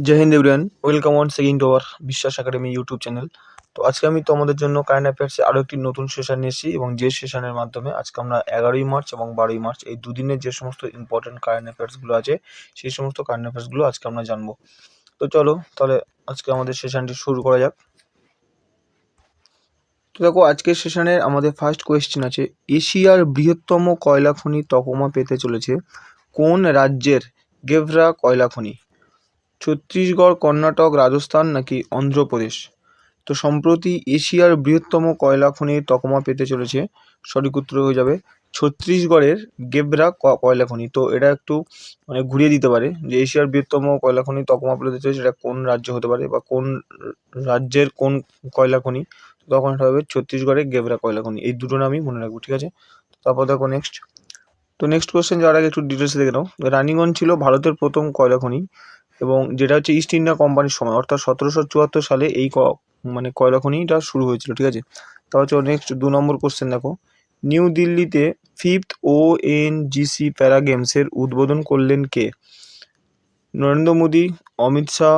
Joy Hind everyone, welcome once again to our Biswas academy YouTube channel. তো আজকে আমি তোমাদের জন্য কারেন্ট অ্যাফেয়ার্সে আরও একটি নতুন সেশন নিয়ে এসেছি এবং যে সেশনের মাধ্যমে আজকে আমরা 11ই মার্চ এবং 12ই মার্চ এই দুদিনের যে সমস্ত ইম্পর্টেন্ট কারেন্ট অ্যাফেয়ার্সগুলো আছে সেই সমস্ত কারেন্ট অ্যাফেয়ার্সগুলো আজকে আমরা জানবো। তো চলো তাহলে আজকে আমাদের সেশনটি শুরু করা যাক। তো দেখো, আজকের সেশনে আমাদের ফার্স্ট কোয়েশ্চেন আছে, এশিয়ার বৃহত্তম কয়লা খনি তকমা পেতে চলেছে কোন রাজ্যের গেভরা কয়লা খনি? ছত্তিশগড়, কর্ণাটক, রাজস্থান নাকি অন্ধ্রপ্রদেশ? তো সম্প্রতি এশিয়ার বৃহত্তম কয়লা খনির তকমা পেতে চলেছে, সঠিক উত্তর হয়ে যাবে ছত্তিশগড়ের গেভরা কয়লা খনি। তো এটা একটু ঘুরিয়ে দিতে পারে যে এশিয়ার বৃহত্তম কয়লা খনি তকমা পেতে চলেছে সেটা কোন রাজ্য হতে পারে বা কোন রাজ্যের কোন কয়লা খনি। তখন এটা হবে ছত্তিশগড়ের গেভরা কয়লা খনি। এই দুটো নামই মনে রাখবো, ঠিক আছে? তারপর দেখো নেক্সট। তো নেক্সট কোয়েশ্চেন যাওয়ার আগে একটু ডিটেলসে দেখে নাও। রানীগঞ্জ ছিল ভারতের প্রথম কয়লা খনি এবং যেটা হচ্ছে ইস্ট ইন্ডিয়া কোম্পানির সময়, অর্থাৎ 1774 সালে এই কয়লা খনিটা শুরু হয়েছিল, ঠিক আছে? তারপর হচ্ছে নেক্সট 2 নম্বর কোশ্চেন দেখো, নিউ দিল্লিতে 5th ONGC প্যারা গেমসের উদ্বোধন করলেন কে? নরেন্দ্র মোদী, অমিত শাহ,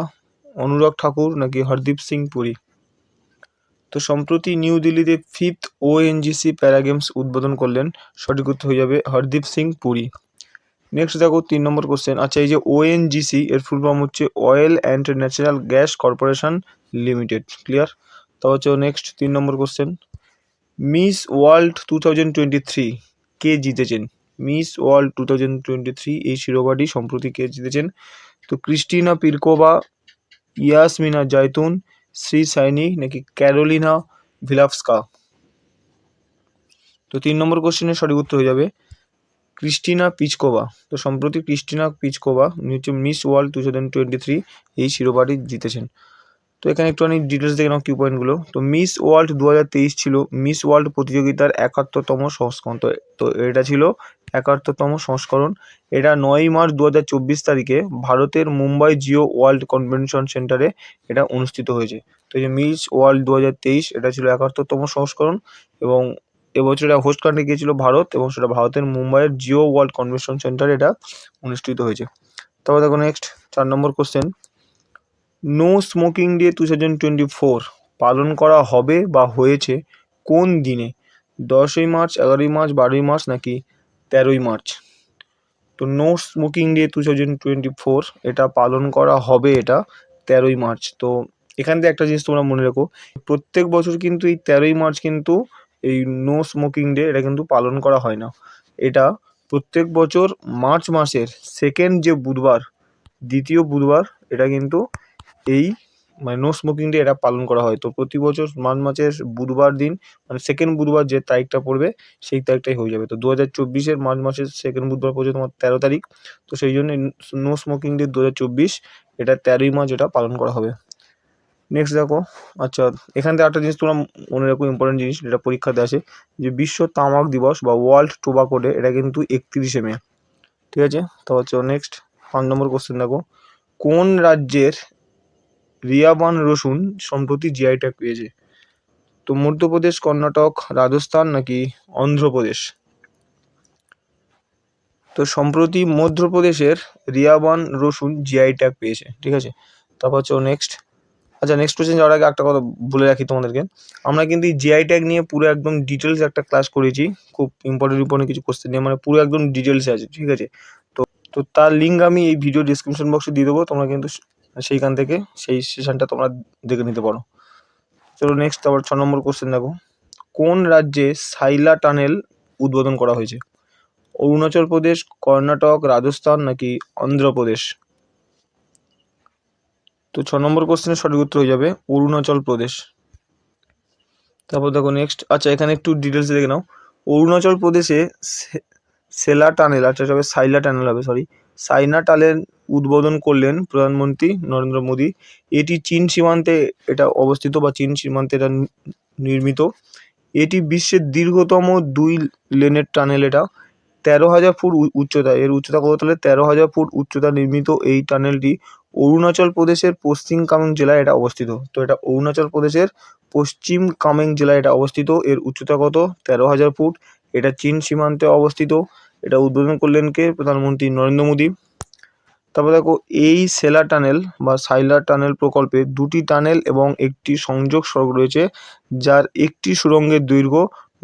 অনুরাগ ঠাকুর নাকি হরদীপ সিং পুরী? তো সম্প্রতি নিউ দিল্লিতে 5th ONGC প্যারা গেমস উদ্বোধন করলেন, সঠিক উত্তর হয়ে যাবে হরদীপ সিং পুরী। নেক্সট দেখো 3 নম্বর কোশ্চেন। আচ্ছা, এই যে ওএনজিসি এর ফুল ফর্ম হচ্ছে oil and natural gas corporation limited, clear? তা হচ্ছে নেক্সট 3 নম্বর কোশ্চেন, মিস ওয়ার্ল্ড 2023 কে জিতেছেন? মিস ওয়ার্ল্ড 2023 এই শিরোপাটি সম্প্রতি কে জিতেছেন? তো ক্রিস্টিনা পিরকোভা, ইয়াসমিনা জাইতুন, শ্রী সাইনি নাকি ক্যারোলিনা ভিলাভস্কা? তো 3 নম্বর কোশ্চেনের সঠিক উত্তর হয়ে যাবে ক্রিস্টিনা পিচকোভা। তো সম্প্রতি ক্রিস্টিনা পিচকোভা হচ্ছে মিস ওয়ার্ল্ড 2023 এই শিরোপাটি জিতেছেন। তো এখানে একটুখানি ডিটেলস দেখে নাও কিউ পয়েন্টগুলো। তো মিস ওয়ার্ল্ড 2023 ছিল মিস ওয়ার্ল্ড প্রতিযোগিতার 71তম সংস্করণ। তো এটা ছিল 71তম সংস্করণ। এটা 9ই মার্চ 2024 তারিখে ভারতের মুম্বাই জিও ওয়ার্ল্ড কনভেনশন সেন্টারে এটা অনুষ্ঠিত হয়েছে। তো এই যে মিস ওয়ার্ল্ড 2023 এটা ছিল 71তম সংস্করণ এবং এবছর এটা হোস্ট কান্ট্রি গিয়েছিল ভারত এবং সেটা ভারতের মুম্বাইয়ের জিও ওয়ার্ল্ড কনভেনশন সেন্টারে এটা অনুষ্ঠিত হয়েছে। তারপর দেখো নেক্সট 4 নম্বর কোশ্চেন, নো স্মোকিং ডে 2024 পালন করা হবে বা হয়েছে কোন দিনে? 10ই মার্চ, 11ই মার্চ, 12ই মার্চ নাকি 13ই মার্চ? তো নো স্মোকিং ডে 2024 এটা পালন করা হবে এটা 13ই মার্চ। তো এখান থেকে একটা জিনিস তোমরা মনে রেখো, প্রত্যেক বছর কিন্তু এই 13ই মার্চ কিন্তু এই নো স্মোকিং ডে এটা কিন্তু পালন করা হয় না। এটা প্রত্যেক বছর মার্চ মাসের সেকেন্ড যে বুধবার, দ্বিতীয় বুধবার, এটা কিন্তু এই নো স্মোকিং ডে এটা পালন করা হয়। তো প্রতি বছর মার্চ মাসের বুধবার দিন সেকেন্ড বুধবার যে তারিখটা পড়বে সেই তারিখটাই হয়ে যাবে। তো 2024-এর মার্চ মাসের সেকেন্ড বুধবার পড়ছে তোমার 13 তারিখ। তো সেই জন্য নো স্মোকিং ডে 2024 এটা 13ই মার্চ এটা পালন করা হবে। নেক্সট দেখো, আচ্ছা এখান থেকে একটা জিনিস তোমরা মনে রাখো, ইম্পর্টেন্ট জিনিস, যেটা পরীক্ষাতে আসে, যে বিশ্ব তামাক দিবস বা ওয়ার্ল্ড টোবাকো ডে এটা কিন্তু 31শে মে, ঠিক আছে? তো হচ্ছে নেক্সট 5 নম্বর কোশ্চেন দেখো, কোন রাজ্যের রিয়াবান রসুন সম্প্রতি জিআই ট্যাগ পেয়েছে? তো মধ্যপ্রদেশ, কর্ণাটক, রাজস্থান নাকি অন্ধ্রপ্রদেশ? তো সম্প্রতি মধ্যপ্রদেশের রিয়াবান রসুন জিআই ট্যাগ পেয়েছে, ঠিক আছে? তারপর হচ্ছে নেক্সট। আচ্ছা নেক্সট কোশ্চেন যাওয়ার আগে একটা কথা বলে রাখি তোমাদেরকে, আমরা কিন্তু এই জিআই ট্যাগ নিয়ে পুরো একদম ডিটেলস একটা ক্লাস করেছি, খুব ইম্পর্টেন্ট কিছু কোশ্চেন নিয়ে, পুরো একদম ডিটেলসে আছে, ঠিক আছে? তো তো তার লিঙ্ক আমি এই ভিডিও ডিসক্রিপশন বক্সে দিয়ে দেবো, তোমরা কিন্তু সেইখান থেকে সেই সেশনটা তোমরা দেখে নিতে পারো। চলো নেক্সট আবার 6 নম্বর কোশ্চেন দেখো, কোন রাজ্যে সাইলা টানেল উদ্বোধন করা হয়েছে? অরুণাচল প্রদেশ, কর্ণাটক, রাজস্থান নাকি অন্ধ্রপ্রদেশ? তো 6 নম্বর কোশ্চেনের সঠিক উত্তর হয়ে যাবে অরুণাচল প্রদেশ। তারপর দেখো নেক্সট, আচ্ছা এখানে একটু ডিটেলস দেখে নাও। অরুণাচল প্রদেশে সেলা টানেল, আচ্ছা সবে সাইলা টানেল হবে, সরি, সাইনা টানেল উদ্বোধন করলেন প্রধানমন্ত্রী নরেন্দ্র মোদী। এটি চীন সীমান্তে এটা অবস্থিত বা চীন সীমান্তে এটা নির্মিত। এটি বিশ্বের দীর্ঘতম 2 লেনের টানেল। এটা 13,000 ফুট উচ্চতা, এর উচ্চতা কত? তাহলে 13,000 ফুট উচ্চতা নির্মিত এই টানেলটি অরুণাচল প্রদেশের পশ্চিম কামেং জেলায় এটা অবস্থিত। তো এটা অরুণাচল প্রদেশের পশ্চিম কামেং জেলায় এটা অবস্থিত। এর উচ্চতা কত? 13,000 ফুট। এটা চীন সীমান্তে অবস্থিত। এটা উদ্বোধন করলেন কে? প্রধানমন্ত্রী নরেন্দ্র মোদী। তারপর দেখো এই সেলা টানেল বা সাইলার টানেল প্রকল্পে 2টি টানেল এবং একটি সংযোগ সড়ক রয়েছে, যার একটি সুড়ঙ্গের দৈর্ঘ্য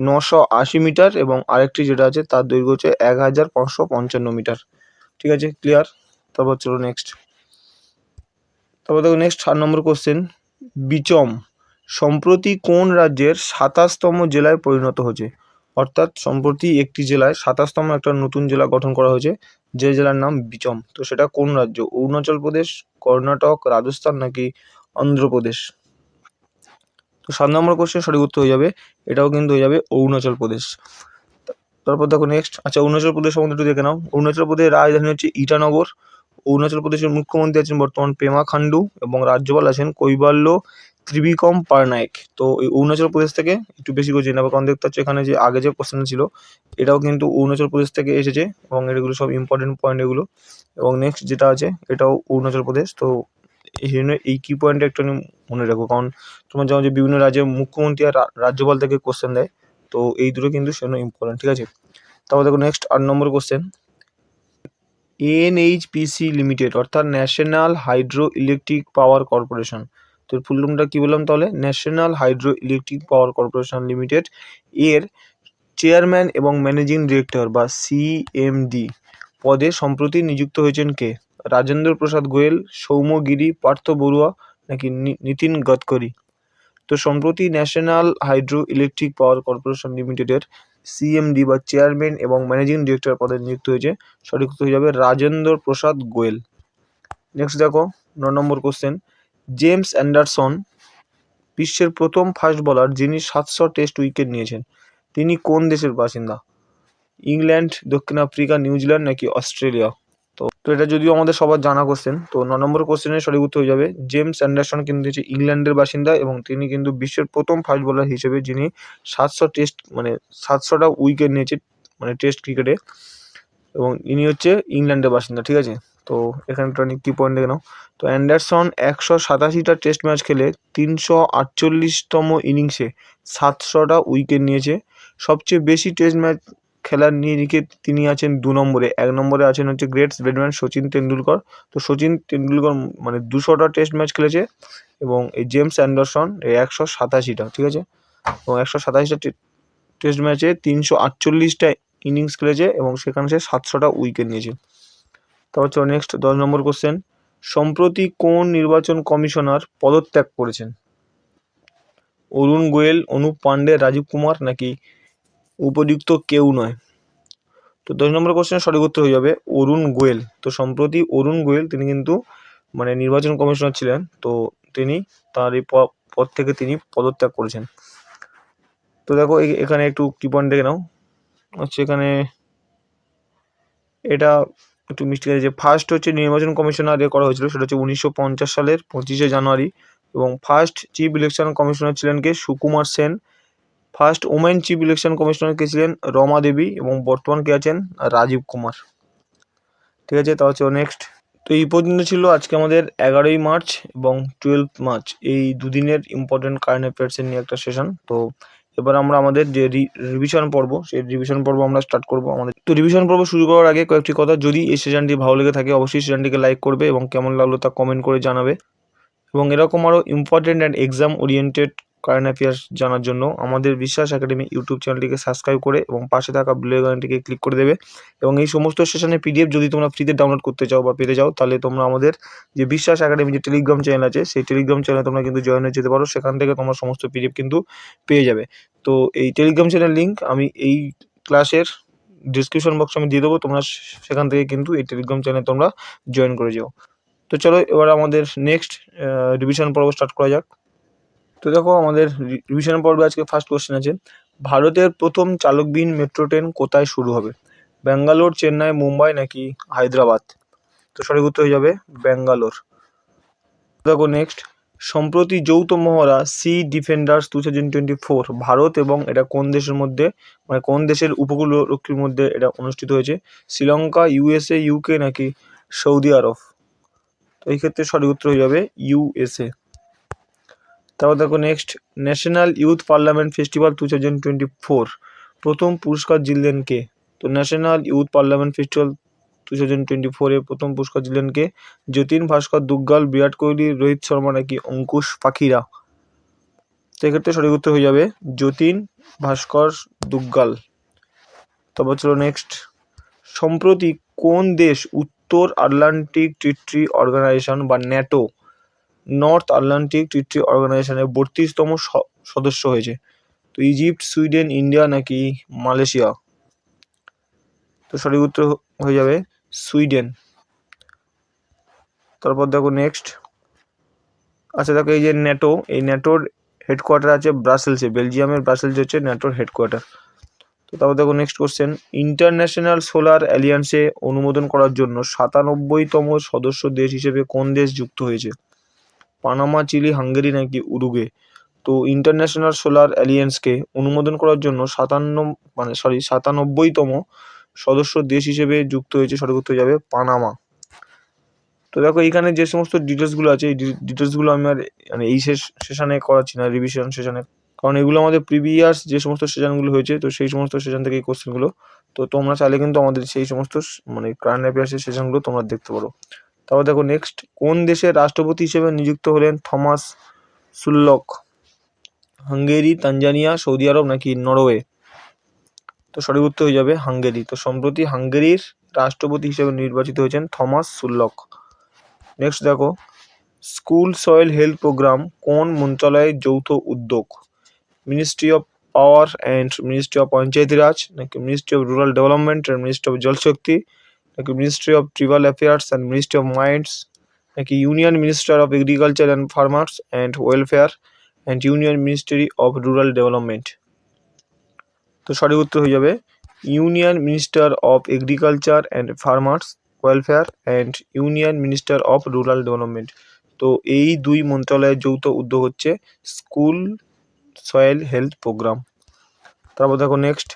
980 মিটার এবং আরেকটি যেটা আছে তার দৈর্ঘ্য হচ্ছে 1555 মিটার। ঠিক আছে, ক্লিয়ার। তারপর চলো নেক্সট। তারপর দেখো নেক্সট 4 নম্বর কোশ্চেন, বিচম সম্প্রতি কোন রাজ্যের 27তম জেলায় পরিণত হয়েছে? অর্থাৎ সম্প্রতি একটি জেলায় 27তম একটা নতুন জেলা গঠন করা হয়েছে, যে জেলার নাম বিচম। তো সেটা কোন রাজ্য? অরুণাচল প্রদেশ, কর্ণাটক, রাজস্থান নাকি অন্ধ্রপ্রদেশ? তো 7 নম্বর কোশ্চেন সঠিক উত্তর হয়ে যাবে, এটাও কিন্তু হয়ে যাবে অরুণাচল প্রদেশ। তারপর দেখো নেক্সট, আচ্ছা অরুণাচল প্রদেশ সম্বন্ধে একটু দেখে নাও। অরুণাচল প্রদেশের রাজধানী হচ্ছে ইটানগর। অরুণাচল প্রদেশের মুখ্যমন্ত্রী আছেন বর্তমান পেমা খান্ডু এবং রাজ্যপাল আছেন কৈবাল্য ত্রিবিক্রম পারনাইক। তো এই অরুণাচল প্রদেশ থেকে একটু বেশি করে জেনে নেবো, কারণ দেখতে পাচ্ছ এখানে যে আগে যে কোশ্চেন ছিল এটাও কিন্তু অরুণাচল প্রদেশ থেকে এসেছে এবং এগুলো সব ইম্পর্টেন্ট পয়েন্ট এগুলো। এবং নেক্সট যেটা আছে এটাও অরুণাচল প্রদেশ। তো এই জন্য এই কি পয়েন্টটা একটু মনে রাখো, কারণ তোমার যেমন যে বিভিন্ন রাজ্যের মুখ্যমন্ত্রী আর রাজ্যপাল থেকে কোশ্চেন দেয়, তো এই দুটো কিন্তু সেজন্য ইম্পর্টেন্ট। ঠিক আছে, তারপর দেখো নেক্সট 8 নম্বর কোশ্চেন, এনএইচপিসি লিমিটেড অর্থাৎ national hydro electric power corporation, তো ফুল ফর্মটা কি বললাম তাহলে, national hydro electric power corporation limited এর চেয়ারম্যান এবং ম্যানেজিং ডিরেক্টর বা সিএমডি পদে সম্প্রতি নিযুক্ত হয়েছেন কে? রাজেন্দ্র প্রসাদ গোয়েল, সৌম্যগিরি, পার্থ বড়ুয়া নাকি নীতিন গডকরি? তো সম্প্রতি national hydro electric power corporation লিমিটেডের সিএমডি বা চেয়ারম্যান এবং ম্যানেজিং ডিরেক্টর পদে নিযুক্ত হয়েছে, সঠিক উত্তর হয়ে যাবে রাজেন্দ্র প্রসাদ গোয়েল। নেক্সট দেখো 9 নম্বর কোশ্চেন, জেমস অ্যান্ডারসন বিশ্বের প্রথম ফাস্ট বোলার যিনি 700 টেস্ট উইকেট নিয়েছেন, তিনি কোন দেশের বাসিন্দা? ইংল্যান্ড, দক্ষিণ আফ্রিকা, নিউজিল্যান্ড নাকি অস্ট্রেলিয়া? তো এটা যদিও আমাদের সবার জানা কোশ্চেন, তো 9 নম্বর কোশ্চেনের সঠিক উত্তর হয়ে যাবে জেমস অ্যান্ডারসন কিন্তু হচ্ছে ইংল্যান্ডের বাসিন্দা এবং তিনি কিন্তু বিশ্বের প্রথম ফাস্ট বোলার হিসেবে যিনি 700 টেস্ট মানে 700টা উইকেট নিয়েছে মানে টেস্ট ক্রিকেটে, এবং ইনি হচ্ছে ইংল্যান্ডের বাসিন্দা। ঠিক আছে, তো এখানে একটু কি পয়েন্ট দেখে নাও। তো অ্যান্ডারসন 187টা টেস্ট ম্যাচ খেলে 348তম ইনিংসে 700টা উইকেট নিয়েছে। সবচেয়ে বেশি টেস্ট ম্যাচ খেলার নিরিখে তিনি আছেন 2 নম্বরে। 1 নম্বরে আছেন হচ্ছে গ্রেট ব্যাটসম্যান সচিন তেন্ডুলকর। তো সচিন তেন্ডুলকর মানে 200টা টেস্ট ম্যাচ খেলেছে এবং এই জেমস অ্যান্ডারসন এই 187টা। ঠিক আছে, এবং 187টা টেস্ট ম্যাচে 348টা ইনিংস খেলেছে এবং সেখানে সে 700টা উইকেট নিয়েছে। তারপর চলো নেক্সট 10 নম্বর কোশ্চেন, সম্প্রতি কোন নির্বাচন কমিশনার পদত্যাগ করেছেন? অরুণ গোয়েল, অনুপ পান্ডে, রাজীব কুমার নাকি উপযুক্ত কেউ নয়? তো 10 নম্বর কোশ্চেনের সঠিক উত্তর হয়ে যাবে অরুণ গোয়েল। তো সম্প্রতি অরুণ গোয়েল তিনি কিন্তু মানে নির্বাচন কমিশনার ছিলেন, তো তিনি তার এই পদ থেকে তিনি পদত্যাগ করেছেন। তো দেখো এখানে একটু কি পয়েন্ট দেখে নাও। আচ্ছা এখানে এটা একটু মিষ্টি আছে যে ফার্স্ট হচ্ছে নির্বাচন কমিশনার করা হয়েছিল সেটা হচ্ছে 1950 সালের 25শে জানুয়ারি, এবং ফার্স্ট চিফ ইলেকশন কমিশনার ছিলেন কে? Sukumar Sen. First women chief election commissioner কে ছিলেন রমা দেবী এবং বর্তমান কে আছেন রাজীব কুমার। ঠিক আছে, তা হচ্ছে নেক্সট। তো এই পর্যন্ত ছিল আজকে আমাদের 11ই মার্চ এবং 12 মার্চ এই দুদিনের ইম্পর্টেন্ট কারেন্ট অ্যাফেয়ার্সের নিয়ে একটা সেশন। তো এবার আমরা আমাদের যে রিভিশন পর্ব সেই রিভিশন পর্ব আমরা স্টার্ট করব আমাদের। তো রিভিশন পর্ব শুরু করার আগে কয়েকটি কথা, যদি এই সেশনটি ভালো লেগে থাকে অবশ্যই সেশনটিকে লাইক করবে এবং কেমন লাগলো তা কমেন্ট করে জানাবে, এবং এরকম আরও important and exam oriented current affairs জানার জন্য আমাদের বিশ্বাস একাডেমি ইউটিউব চ্যানেলটিকে সাবস্ক্রাইব করে এবং পাশে থাকা বেল আইকনটিকে ক্লিক করে দেবে। এবং এই সমস্ত সেশনের পিডিএফ যদি তোমরা ফ্রিতে ডাউনলোড করতে চাও বা পেতে চাও, তাহলে তোমরা আমাদের যে বিশ্বাস একাডেমি যে টেলিগ্রাম চ্যানেল আছে সেই টেলিগ্রাম চ্যানেলে তোমরা কিন্তু জয়েন হয়ে যেতে পারো, সেখান থেকে তোমরা সমস্ত পিডিএফ কিন্তু পেয়ে যাবে। তো এই টেলিগ্রাম চ্যানেল লিঙ্ক আমি এই ক্লাসের ডিসক্রিপশন বক্সে আমি দিয়ে দেবো, তোমরা সেখান থেকে কিন্তু এই টেলিগ্রাম চ্যানেলে তোমরা জয়েন করে যাও। তো চলো এবার আমাদের নেক্সট রিভিশন পর্ব স্টার্ট করা যাক। তো দেখো আমাদের রিভিশন পর্বে আজকে ফার্স্ট কোশ্চেন আছে, ভারতের প্রথম চালকবিহীন মেট্রো ট্রেন কোথায় শুরু হবে? ব্যাঙ্গালোর, চেন্নাই, মুম্বাই নাকি হায়দ্রাবাদ? তো সঠিক উত্তর হয়ে যাবে ব্যাঙ্গালোর। দেখো নেক্সট, সম্প্রতি যৌথ মহড়া সি ডিফেন্ডার্স 2024 ভারত এবং এটা কোন দেশের মধ্যে মানে কোন দেশের উপকূলরক্ষীর মধ্যে এটা অনুষ্ঠিত হয়েছে? শ্রীলঙ্কা, ইউএসএ, ইউকে নাকি সৌদি আরব? তো এই ক্ষেত্রে সঠিক উত্তর হয়ে যাবে ইউএসএ। তারপর দেখো next, national youth parliament festival 2024 প্রথম পুরস্কার জিতলেন কে? তো ন্যাশনাল ইউথ পার্লামেন্ট ফেস্টিভ্যাল 2024 প্রথম পুরস্কার জিতলেন কে? যতীন ভাস্কর দুগ্গাল, বিরাট কোহলি, রোহিত শর্মা নাকি অঙ্কুশ পাখিরা? সেক্ষেত্রে সঠিক উত্তর হয়ে যাবে যতীন ভাস্কর দুগ্গাল। তারপর চলো নেক্সট। সম্প্রতি কোন দেশ উত্তর আটলান্টিক ট্রিটি অর্গানাইজেশন বা ন্যাটো, নর্থ আটলান্টিক ট্রিটি অর্গানাইজেশনের 32তম সদস্য হয়েছে? তো ইজিপ্ট, সুইডেন, ইন্ডিয়া নাকি মালয়েশিয়া? তো সঠিক উত্তর হয়ে যাবে সুইডেন। তারপর দেখো নেক্সট। আচ্ছা দেখো, এই যে ন্যাটো, এই ন্যাটোর হেডকোয়ার্টার আছে ব্রাসেলসে, বেলজিয়ামের ব্রাসেলস হচ্ছে ন্যাটোর হেডকোয়ার্টার। তো তারপর দেখো নেক্সট কোশ্চেন। ইন্টারন্যাশনাল সোলার অ্যালিয়ান্সে অনুমোদন করার জন্য 97তম সদস্য দেশ হিসেবে কোন দেশ যুক্ত হয়েছে? পানামা, চিলি, হাঙ্গেরি নাকি উরুগুয়ে? তো ইন্টারন্যাশনাল সোলার অ্যালিয়েন্সকে অনুমোদন করার জন্য 97তম সদস্য দেশ হিসেবে যুক্ত হয়েছে, সঠিক উত্তর যাবে পানামা। তো দেখো এইখানে যে সমস্ত ডিটেলসগুলো আছে, এই ডিটেলসগুলো আমি আর মানে এই সেশনে করাচ্ছি না, রিভিশন সেশনে, কারণ এগুলো আমাদের প্রিভিয়াস যে সমস্ত সেশনগুলো হয়েছে, তো সেই সমস্ত সেশন থেকে এই কোশ্চেনগুলো। তো তোমরা চাইলে কিন্তু আমাদের সেই সমস্ত মানে কারেন্ট অ্যাফেয়ার্সের সেশনগুলো তোমরা দেখতে পারো। তারপর দেখো নেক্সট। কোন দেশের রাষ্ট্রপতি হিসেবে নিযুক্ত হলেন থমাস সুললক? হাঙ্গেরি, তানজানিয়া, সৌদি আরব নাকি নরওয়ে? তো সঠিক উত্তর হয়ে যাবে হাঙ্গেরি। তো সম্প্রতি হাঙ্গেরির রাষ্ট্রপতি হিসেবে নির্বাচিত হয়েছেন থমাস সুললক। নেক্সট দেখো। স্কুল সয়েল হেলথ প্রোগ্রাম কোন মন্ত্রণালয়ের যৌথ উদ্যোগ? Ministry of power and ministry of Panchayati Raj নাকি ministry of rural development and ministry of Jal Shakti নাকি ministry of tribal affairs and ministry of minds নাকি union minister of agriculture and farmers and welfare and union ministry of rural development? তো সঠিক উত্তর হয়ে যাবে union minister of agriculture and farmers welfare and union minister of rural development. তো এই দুই মন্ত্রণালয়ের যৌথ উদ্যোগ হচ্ছে স্কুল সয়েল হেলথ প্রোগ্রাম। তারপর দেখো নেক্সট।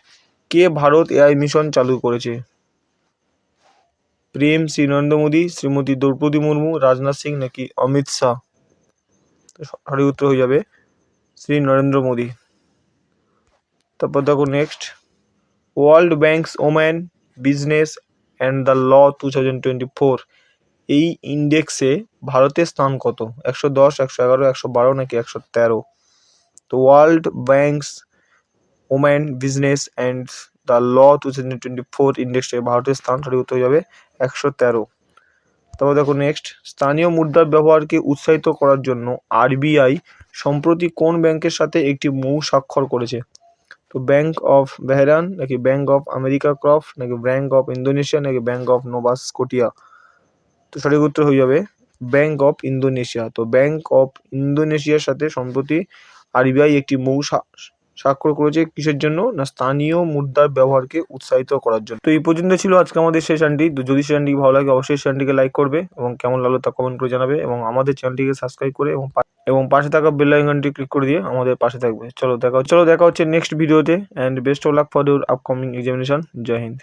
কে ভারত এআই মিশন চালু করেছে? প্রেম, শ্রী নরেন্দ্র মোদী, শ্রীমতী দ্রৌপদী মুর্মু, রাজনাথ সিং নাকি অমিত শাহ? তো সঠিক উত্তর হয়ে যাবে শ্রী নরেন্দ্র মোদী। তারপর দেখো next. World bank's woman business and the law 2024 এই ইন্ডেক্সে ভারতের স্থান কত? 110, 111, 112 নাকি 113? তো world bank's woman business and the law 2024 ইন্ডেক্সে ভারতের স্থান, সঠিক উত্তর হয়ে যাবে 113। তারপর দেখো নেক্সট। স্থানীয় মুদ্রার ব্যবহারকে উৎসাহিত করার জন্য আরবিআই সম্প্রতি কোন ব্যাংকের সাথে একটি মৌ স্বাক্ষর করেছে? তো ব্যাংক অফ বেহরান নাকি ব্যাংক অফ আমেরিকা ক্রফট নাকি ব্যাংক অফ ইন্দোনেশিয়া নাকি ব্যাংক অফ নোভা স্কটিয়া? তো সঠিক উত্তর হয়ে যাবে ব্যাংক অফ ইন্দোনেশিয়া। তো ব্যাংক অফ ইন্দোনেশিয়ার সাথে সম্প্রতি আরবিআই একটি মৌ স্বাক্ষর করেছে, কিসের জন্য? না স্থানীয় মুদ্রার ব্যবহারকে উৎসাহিত করার জন্য। তো এই পর্যন্ত ছিল আজকে আমাদের সেশনটি। যদি সেশনটি ভালো লাগে অবশ্যই সেশনটিকে লাইক করবে এবং কেমন লাগলো তা কমেন্ট করে জানাবে এবং আমাদের চ্যানেলটিকে সাবস্ক্রাইব করে এবং পাশে থাকা বেল আইকনটি ক্লিক করে দিয়ে আমাদের পাশে থাকবে। চলো দেখা হচ্ছে নেক্সট ভিডিওতে, and best of luck for your upcoming examination. Jai Hind.